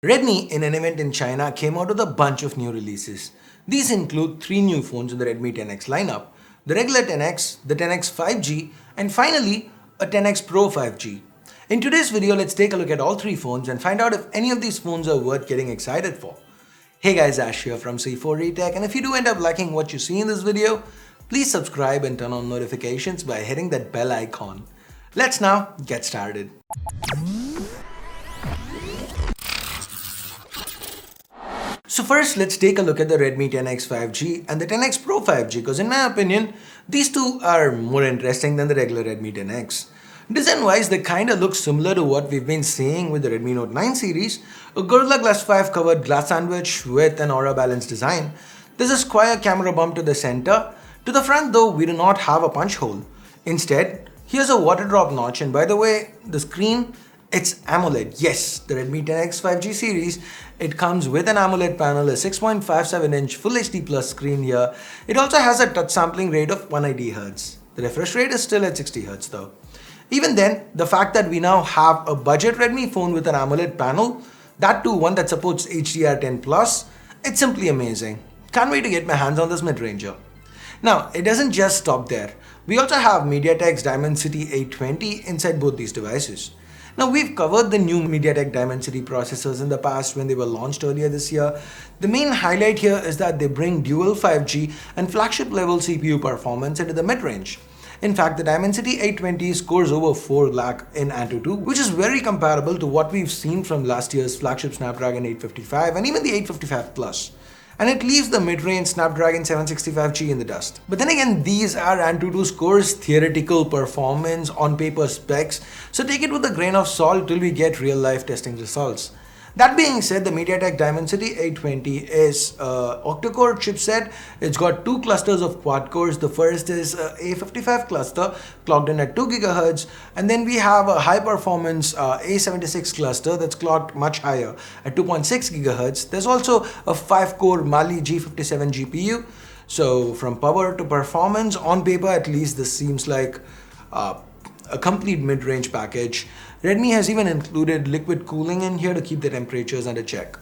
Redmi, in an event in China, came out with a bunch of new releases. These include 3 new phones in the Redmi 10X lineup, the regular 10X, the 10X 5G, and finally, a 10X Pro 5G. In today's video, let's take a look at all 3 phones and find out if any of these phones are worth getting excited for. Hey guys, Ash here from C4eTech, and if you do end up liking what you see in this video, please subscribe and turn on notifications by hitting that bell icon. Let's now get started. So first, let's take a look at the Redmi 10X 5G and the 10X Pro 5G, because in my opinion, these two are more interesting than the regular Redmi 10X. Design-wise, they kinda look similar to what we've been seeing with the Redmi Note 9 series, a Gorilla Glass 5 covered glass sandwich with an Aura Balance design. There's a square camera bump to the center. To the front though, we do not have a punch hole. Instead, here's a water drop notch, and by the way, the screen, it's AMOLED. Yes, the Redmi 10X 5G series, it comes with an AMOLED panel, a 6.57-inch Full HD Plus screen here. It also has a touch sampling rate of 180Hz. The refresh rate is still at 60Hz though. Even then, the fact that we now have a budget Redmi phone with an AMOLED panel, that too one that supports HDR10+, it's simply amazing. Can't wait to get my hands on this mid-ranger. Now, it doesn't just stop there. We also have MediaTek's Dimensity 820 inside both these devices. Now, we've covered the new MediaTek Dimensity processors in the past when they were launched earlier this year. The main highlight here is that they bring dual 5G and flagship level CPU performance into the mid-range. In fact, the Dimensity 820 scores over 4 lakh in Antutu, which is very comparable to what we've seen from last year's flagship Snapdragon 855 and even the 855 Plus. And it leaves the mid-range Snapdragon 765G in the dust. But then again, these are Antutu scores theoretical performance on paper specs, so take it with a grain of salt till we get real-life testing results. That being said, the MediaTek Dimensity 820 is an octa-core chipset. It's got 2 clusters of quad cores. The first is A55 cluster clocked in at 2 GHz, and then we have a high-performance A76 cluster that's clocked much higher at 2.6 GHz. There's also a 5-core Mali G57 GPU. So from power to performance, on paper at least, this seems like a complete mid-range package. Redmi has even included liquid cooling in here to keep the temperatures under check.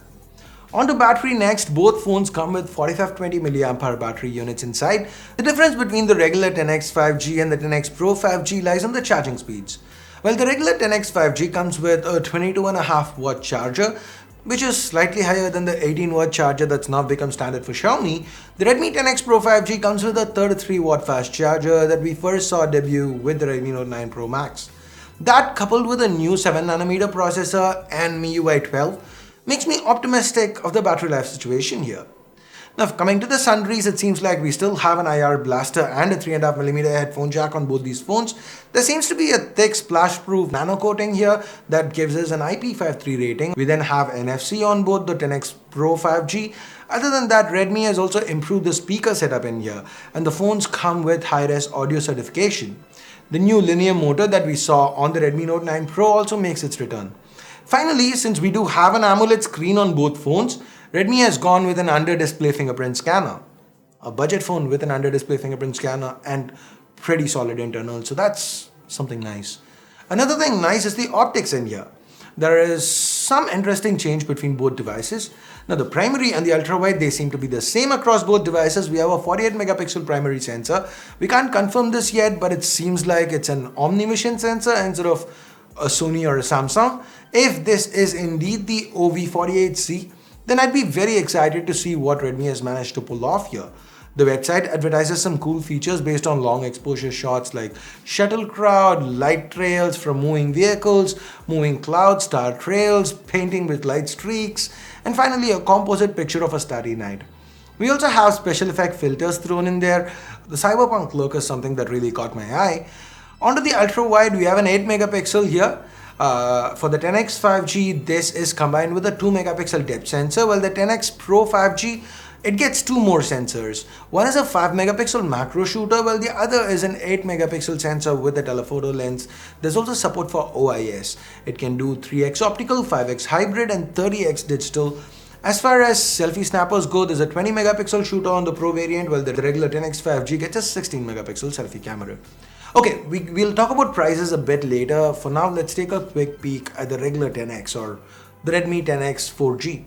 On to battery next. Both phones come with 4520 mAh battery units inside. The difference between the regular 10X 5G and the 10X Pro 5G lies on the charging speeds. Well, the regular 10X 5G comes with a 22.5 watt charger, which is slightly higher than the 18 watt charger that's now become standard for Xiaomi. The Redmi 10X Pro 5G comes with a 33 watt fast charger that we first saw debut with the Redmi Note 9 Pro Max. That, coupled with a new 7nm processor and MIUI 12, makes me optimistic of the battery life situation here. Now, coming to the sundries, it seems like we still have an IR blaster and a 3.5mm headphone jack on both these phones. There seems to be a thick splash-proof nano coating here that gives us an IP53 rating. We then have NFC on both the 10X Pro 5G. Other than that, Redmi has also improved the speaker setup in here, and the phones come with high-res audio certification. The new linear motor that we saw on the Redmi Note 9 Pro also makes its return. Finally, since we do have an AMOLED screen on both phones, Redmi has gone with an under-display fingerprint scanner. A budget phone with an under-display fingerprint scanner and pretty solid internal, so that's something nice. Another thing nice is the optics in here. There is some interesting change between both devices. Now, the primary and the ultra-wide, they seem to be the same across both devices. We have a 48 megapixel primary sensor. We can't confirm this yet, but it seems like it's an OmniVision sensor instead of a Sony or a Samsung. If this is indeed the OV48C, then I'd be very excited to see what Redmi has managed to pull off here. The website advertises some cool features based on long exposure shots like shuttle crowd, light trails from moving vehicles, moving clouds, star trails, painting with light streaks, and finally a composite picture of a starry night. We also have special effect filters thrown in there. The cyberpunk look is something that really caught my eye. Onto the ultra wide, we have an 8 megapixel here. For the 10X 5G, this is combined with a 2 megapixel depth sensor, while the 10X Pro 5G, it gets 2 more sensors. One is a 5 megapixel macro shooter, while the other is an 8 megapixel sensor with a telephoto lens. There's also support for OIS. It can do 3x optical, 5x hybrid, and 30x digital. As far as selfie snappers go, there's a 20 megapixel shooter on the Pro variant, while the regular 10X 5G gets a 16 megapixel selfie camera. Okay, we'll talk about prices a bit later. For now, let's take a quick peek at the regular 10X or the Redmi 10X 4G.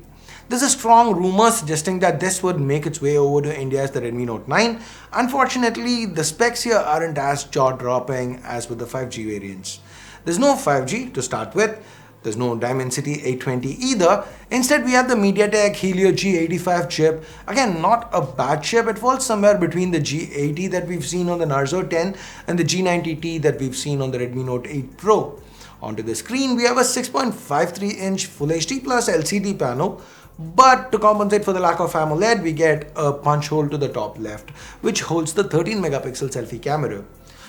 There's a strong rumor suggesting that this would make its way over to India as the Redmi Note 9. Unfortunately, the specs here aren't as jaw-dropping as with the 5G variants. There's no 5G to start with. There's no Dimensity 820 either. Instead, we have the MediaTek Helio G85 chip. Again, not a bad chip. It falls somewhere between the G80 that we've seen on the Narzo 10 and the G90T that we've seen on the Redmi Note 8 Pro. Onto the screen, we have a 6.53-inch Full HD Plus LCD panel. But to compensate for the lack of AMOLED, we get a punch hole to the top left, which holds the 13-megapixel selfie camera.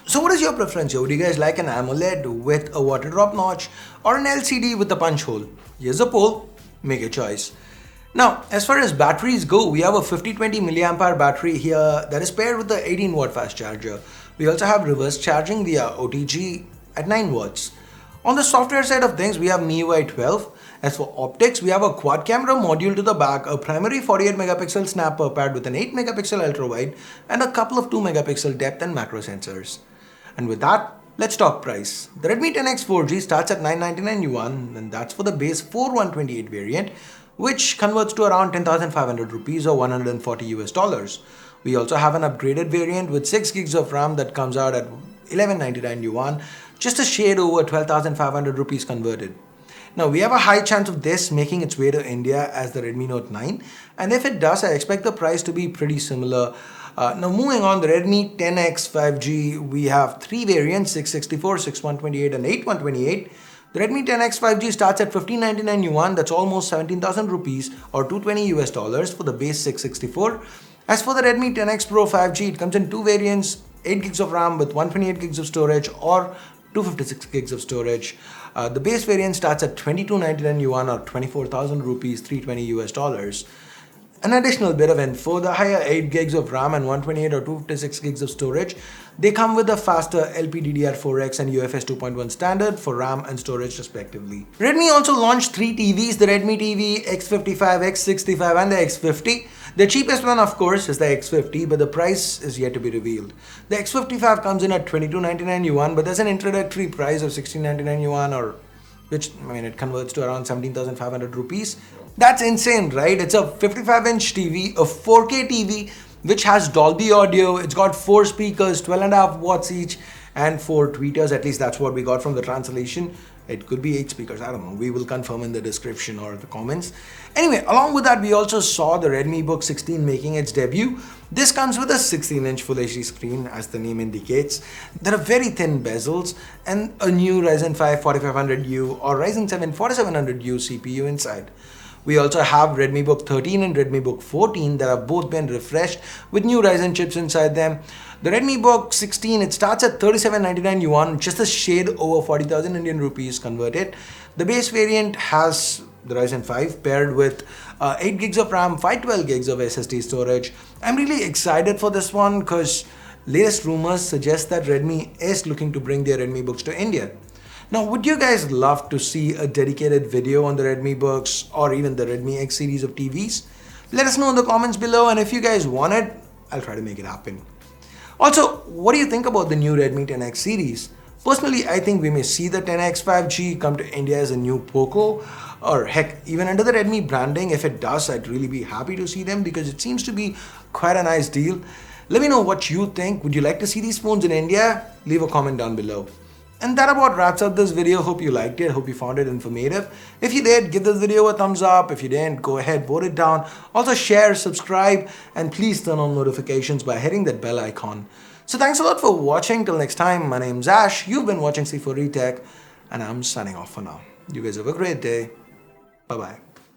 So what is your preference here? Would you guys like an AMOLED with a water drop notch or an LCD with a punch hole? Here's a poll, make your choice. Now, as far as batteries go, we have a 5020 mAh battery here that is paired with the 18-watt fast charger. We also have reverse charging via OTG at 9 watts. On the software side of things, we have MIUI 12. As for optics, we have a quad camera module to the back, a primary 48 megapixel snapper paired with an 8 megapixel ultra wide, and a couple of 2 megapixel depth and macro sensors. And with that, let's talk price. The Redmi 10X 4G starts at 999 yuan, and that's for the base 4128 variant, which converts to around 10,500 rupees or $140 US. We also have an upgraded variant with 6 gigs of RAM that comes out at 1199 yuan, just a shade over 12,500 rupees converted. Now, we have a high chance of this making its way to India as the Redmi Note 9, and if it does, I expect the price to be pretty similar. Now, moving on, the Redmi 10X 5G, we have 3 variants, 664, 6128 and 8128. The Redmi 10X 5G starts at 1599 yuan, that's almost 17,000 rupees or $220 US for the base 664. As for the Redmi 10X Pro 5G, it comes in 2 variants, 8 gigs of RAM with 128 gigs of storage or 256 gigs of storage. The base variant starts at 2299 yuan or 24,000 rupees, $320 US. An additional bit of info, the higher 8 gigs of RAM and 128 or 256 gigs of storage, they come with a faster LPDDR4X and UFS 2.1 standard for RAM and storage respectively. Redmi also launched 3 TVs, the Redmi TV X55, X65 and the X50. The cheapest one of course is the X50, but the price is yet to be revealed. The X55 comes in at 2299 yuan, but there's an introductory price of 1699 yuan or it converts to around 17,500 rupees. That's insane, right? It's a 55-inch TV, a 4K TV, which has Dolby Audio. It's got 4 speakers, 12.5 watts each, and 4 tweeters. At least that's what we got from the translation. It could be 8 speakers, I don't know. We will confirm in the description or the comments. Anyway, along with that, we also saw the Redmi Book 16 making its debut. This comes with a 16-inch Full HD screen, as the name indicates. There are very thin bezels and a new Ryzen 5 4500U or Ryzen 7 4700U CPU inside. We also have Redmi Book 13 and Redmi Book 14 that have both been refreshed with new Ryzen chips inside them. The Redmi Book 16, it starts at 3799 yuan, just a shade over 40,000 Indian rupees converted. The base variant has the Ryzen 5 paired with 8 gigs of RAM, 512 gigs of SSD storage. I'm really excited for this one because latest rumors suggest that Redmi is looking to bring their Redmi Books to India. Now, would you guys love to see a dedicated video on the Redmi Books or even the Redmi X series of TVs? Let us know in the comments below, and if you guys want it, I'll try to make it happen. Also, what do you think about the new Redmi 10X series? Personally, I think we may see the 10X 5G come to India as a new Poco, or heck, even under the Redmi branding. If it does, I'd really be happy to see them because it seems to be quite a nice deal. Let me know what you think. Would you like to see these phones in India? Leave a comment down below. And that about wraps up this video. Hope you liked it. Hope you found it informative. If you did, give this video a thumbs up. If you didn't, go ahead, vote it down. Also share, subscribe, and please turn on notifications by hitting that bell icon. So thanks a lot for watching. Till next time, my name's Ash. You've been watching C4E Tech, and I'm signing off for now. You guys have a great day. Bye-bye.